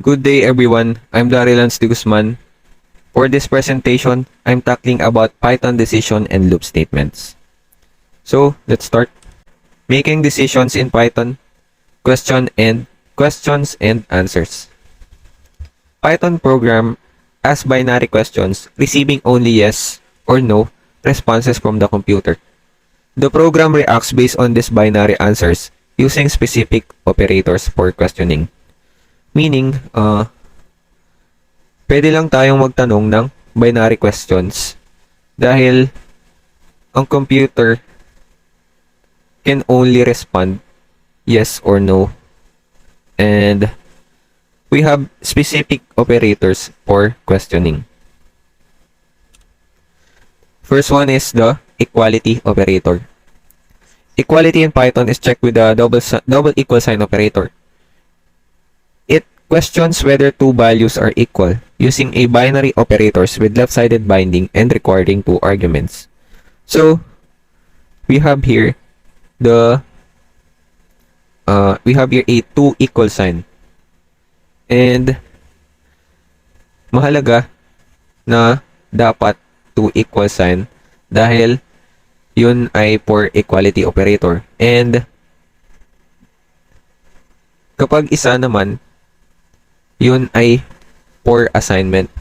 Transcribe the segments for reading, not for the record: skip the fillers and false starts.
Good day everyone, I'm Daryl T. Guzman. For this presentation, I'm tackling about Python decision and loop statements. So, let's start. Making decisions in Python, questions and answers. Python program asks binary questions, receiving only yes or no responses from the computer. The program reacts based on these binary answers using specific operators for questioning. Meaning, pwede lang tayong magtanong ng binary questions dahil ang computer can only respond yes or no. And we have specific operators for questioning. First one is the equality operator. Equality in Python is checked with the double equal sign operator. It questions whether two values are equal using a binary operators with left-sided binding and requiring two arguments. So we have here a two equal sign, and mahalaga na dapat two equal sign dahil yun ay for equality operator, and kapag isa naman yun ay for assignment.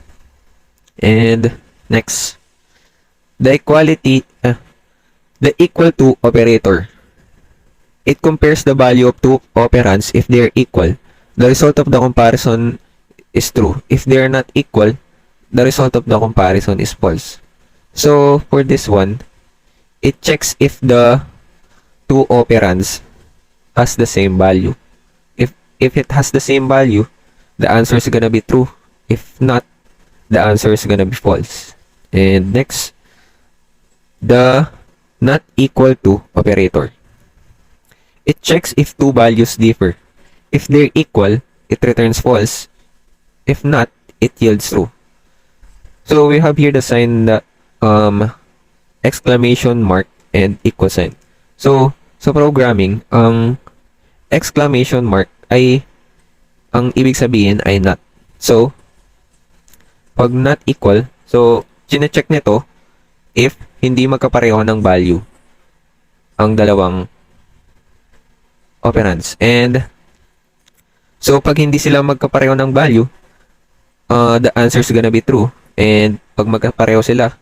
And next, the equal to operator. It compares the value of two operands if they are equal. The result of the comparison is true. If they are not equal, the result of the comparison is false. So for this one, it checks if the two operands has the same value. If it has the same value, the answer is gonna be true. If not, the answer is gonna be false. And next, the not equal to operator. It checks if two values differ. If they're equal, it returns false. If not, it yields true. So we have here the sign that exclamation mark and equal sign. So sa programming, ang exclamation mark ay ang ibig sabihin ay not. So pag not equal, so chine-check nito if hindi magkapareho ng value ang dalawang operands. And so pag hindi sila magkapareho ng value, the answer is gonna be true. And pag magkapareho sila,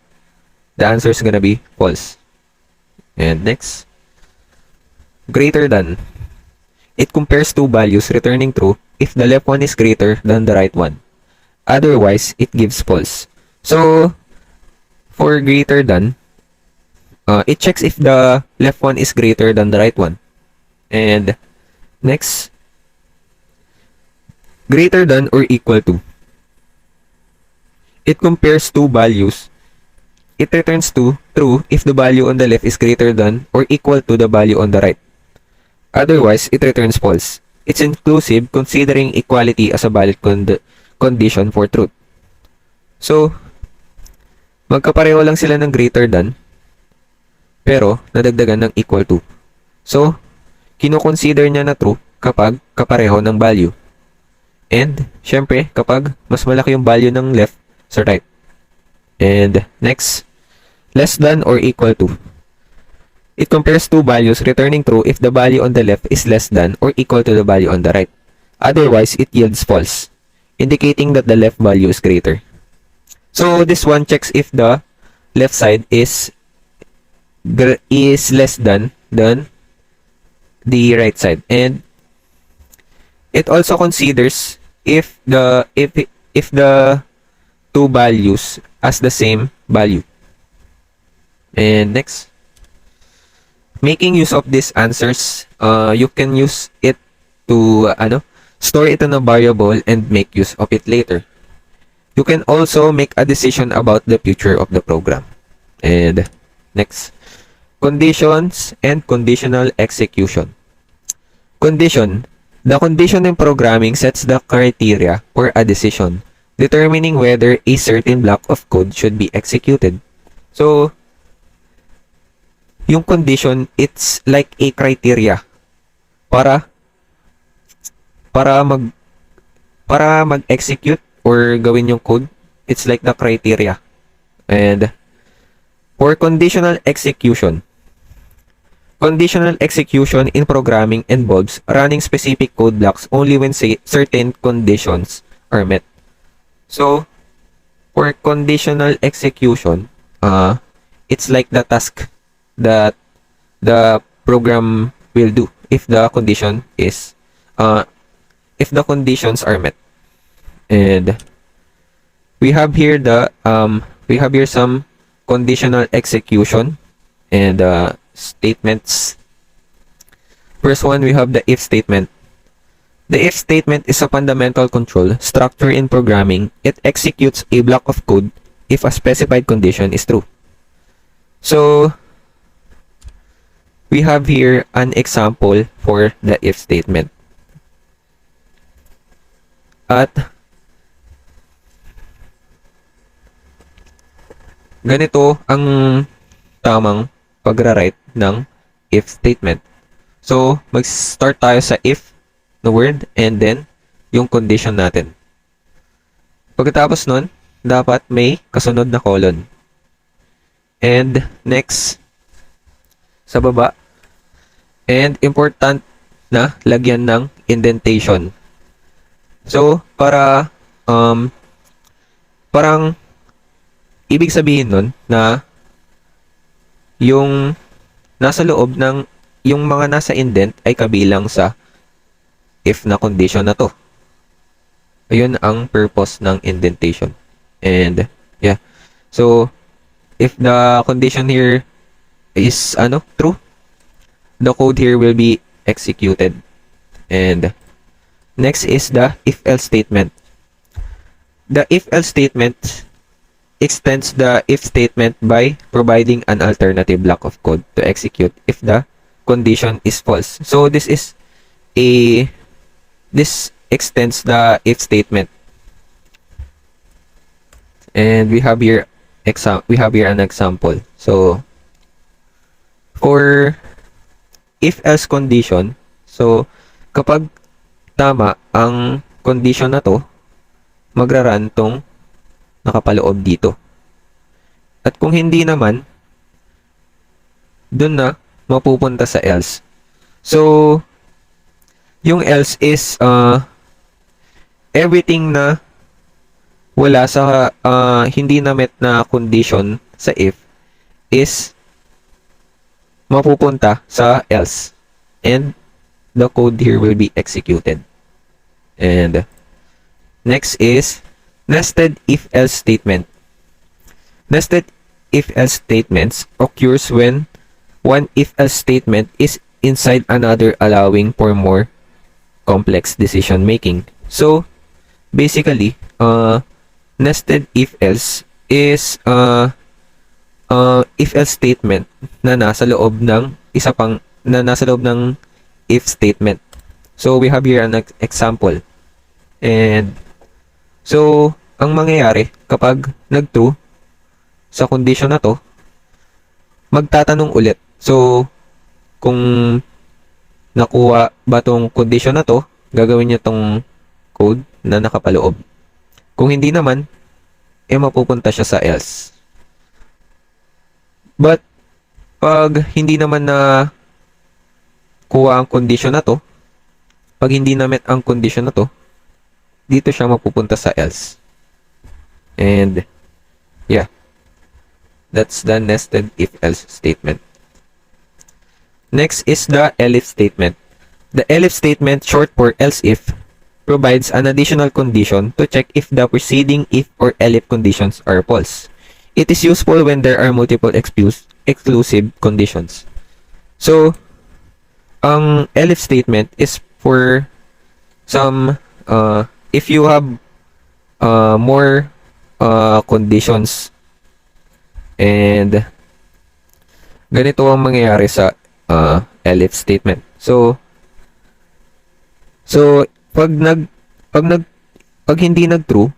the answer is gonna be false. And next, greater than. It compares two values returning true if the left one is greater than the right one. Otherwise, it gives false. So for greater than, it checks if the left one is greater than the right one. And next, greater than or equal to. It compares two values. It returns true if the value on the left is greater than or equal to the value on the right. Otherwise, it returns false. It's inclusive considering equality as a valid condition for truth. So, magkapareho lang sila ng greater than, pero nadagdagan ng equal to. So, kino-consider niya na true kapag kapareho ng value. And, syempre, kapag mas malaki yung value ng left sa right. And, next, less than or equal to. It compares two values returning true if the value on the left is less than or equal to the value on the right. Otherwise, it yields false, indicating that the left value is greater. So, this one checks if the left side is less than the right side. And it also considers if the two values has the same value. And next, making use of these answers, you can use it to store it in a variable and make use of it later. You can also make a decision about the future of the program. And next, conditions and conditional execution. Condition. The condition in programming sets the criteria for a decision, determining whether a certain block of code should be executed. So, yung condition, it's like a criteria para para mag-execute or gawin yung code, it's like the criteria. And for conditional execution in programming involves running specific code blocks only when certain conditions are met. So, for conditional execution, it's like the task that the program will do if the conditions are met. And we have here some conditional execution and statements. First one, we have the if statement. The if statement is a fundamental control structure in programming. It executes a block of code if a specified condition is true. So, we have here an example for the if statement. At ganito ang tamang pagra-write ng if statement. So, mag-start tayo sa if na word and then yung condition natin. Pagkatapos nun, dapat may kasunod na colon. And next, sa baba, and important na lagyan ng indentation. So, parang ibig sabihin nun na yung nasa loob ng yung mga nasa indent ay kabilang sa if na condition na to. Ayun ang purpose ng indentation. And yeah. So if the condition here is true, the code here will be executed. And next is the if else statement. The if else statement extends the if statement by providing an alternative block of code to execute if the condition is false. So this extends the if statement. And we have here an example. So for if else condition, so kapag tama ang condition na to, magra-run tong nakapaloob dito. At kung hindi naman, dun na mapupunta sa else. So yung else is everything na wala sa hindi na met na condition sa if is mapupunta sa else, and the code here will be executed. And next is nested if else statement. Nested if else statements occurs when one if else statement is inside another, allowing for more complex decision making. So basically, nested if else is if else statement na nasa loob ng if statement. So we have here an example. And so ang mangyayari kapag nag-true sa condition na to, magtatanong ulit. So kung nakuha ba tong condition na to, gagawin niya tong code na nakapaloob. Kung hindi naman, mapupunta siya sa else. But pag hindi naman na kuha ang condition na to, pag hindi na met ang condition na to, dito siya mapupunta sa else. And yeah, that's the nested if else statement. Next is the elif statement. The elif statement, short for else if, provides an additional condition to check if the preceding if or elif conditions are false. It is useful when there are multiple exclusive conditions. So, ang elif statement is for some if you have more conditions, and ganito ang mangyayari sa elif statement. So pag hindi nag-true,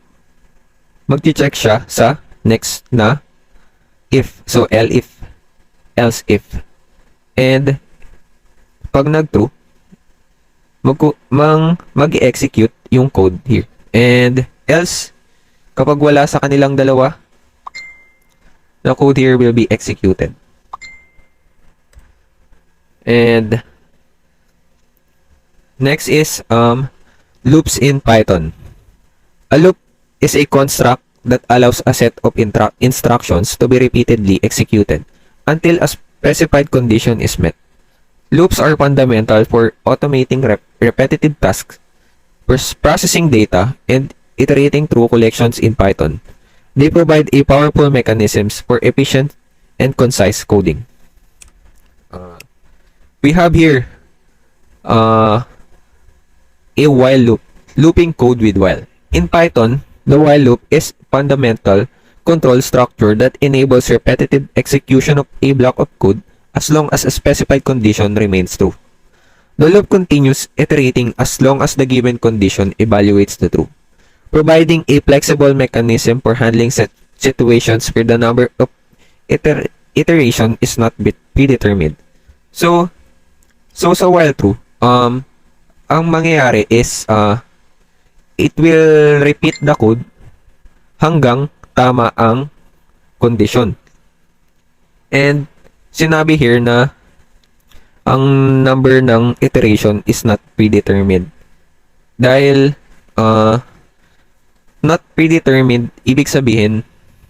magche-check siya sa next na if. So elif, else if. And pag nag-true, mag-execute yung code here. And else, kapag wala sa kanilang dalawa, the code here will be executed. And next is loops in Python. A loop is a construct that allows a set of instructions to be repeatedly executed until a specified condition is met. Loops are fundamental for automating repetitive tasks, processing data, and iterating through collections in Python. They provide a powerful mechanisms for efficient and concise coding. We have here a while loop, looping code with while. In Python, the while loop is fundamental control structure that enables repetitive execution of a block of code as long as a specified condition remains true. The loop continues iterating as long as the given condition evaluates the true, providing a flexible mechanism for handling situations where the number of iteration is not predetermined. So sa while true, ang mangyayari is it will repeat the code hanggang tama ang condition. And sinabi here na ang number ng iteration is not predetermined. Dahil not predetermined, ibig sabihin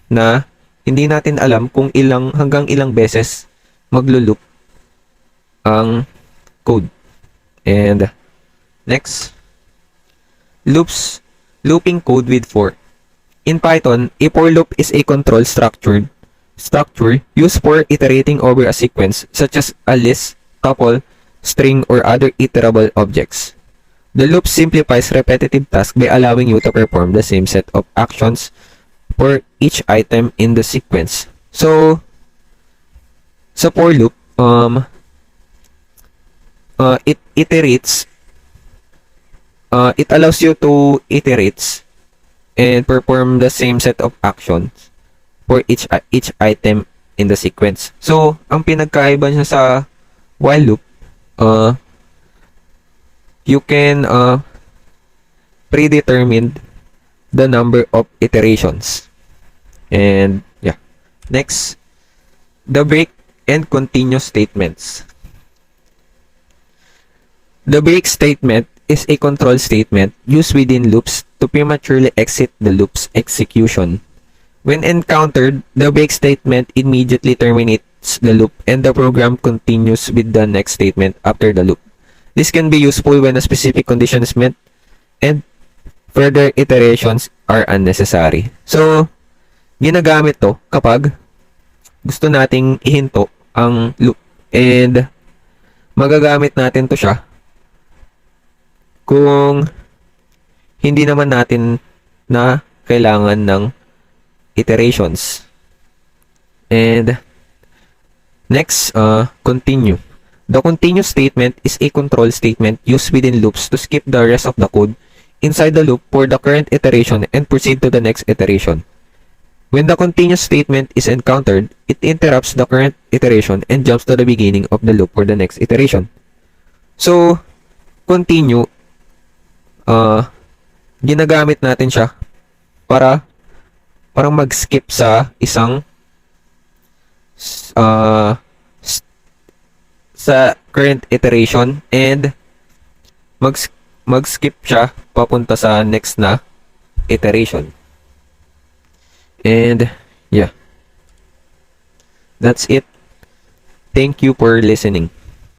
na hindi natin alam kung hanggang ilang beses maglo-loop ang code. And next, looping code with for. In Python, a for loop is a control structure used for iterating over a sequence such as a list, tuple, string, or other iterable objects. The loop simplifies repetitive tasks by allowing you to perform the same set of actions for each item in the sequence. So, sa for loop, it iterates. It allows you to iterate and perform the same set of actions for each item in the sequence. So, ang pinagkaiba niya sa while loop, you can predetermine the number of iterations. And yeah. Next, the break and continue statements. The break statement is a control statement used within loops to prematurely exit the loop's execution. When encountered, the break statement immediately terminates the loop and the program continues with the next statement after the loop. This can be useful when a specific condition is met and further iterations are unnecessary. So, ginagamit to kapag gusto nating ihinto ang loop, and magagamit natin to siya kung hindi naman natin na kailangan ng iterations. And next, continue. The continue statement is a control statement used within loops to skip the rest of the code inside the loop for the current iteration and proceed to the next iteration. When the continue statement is encountered, it interrupts the current iteration and jumps to the beginning of the loop for the next iteration. So, continue, ginagamit natin siya para parang mag-skip sa isang sa current iteration and mag-skip siya papunta sa next na iteration. And yeah, that's it. Thank you for listening.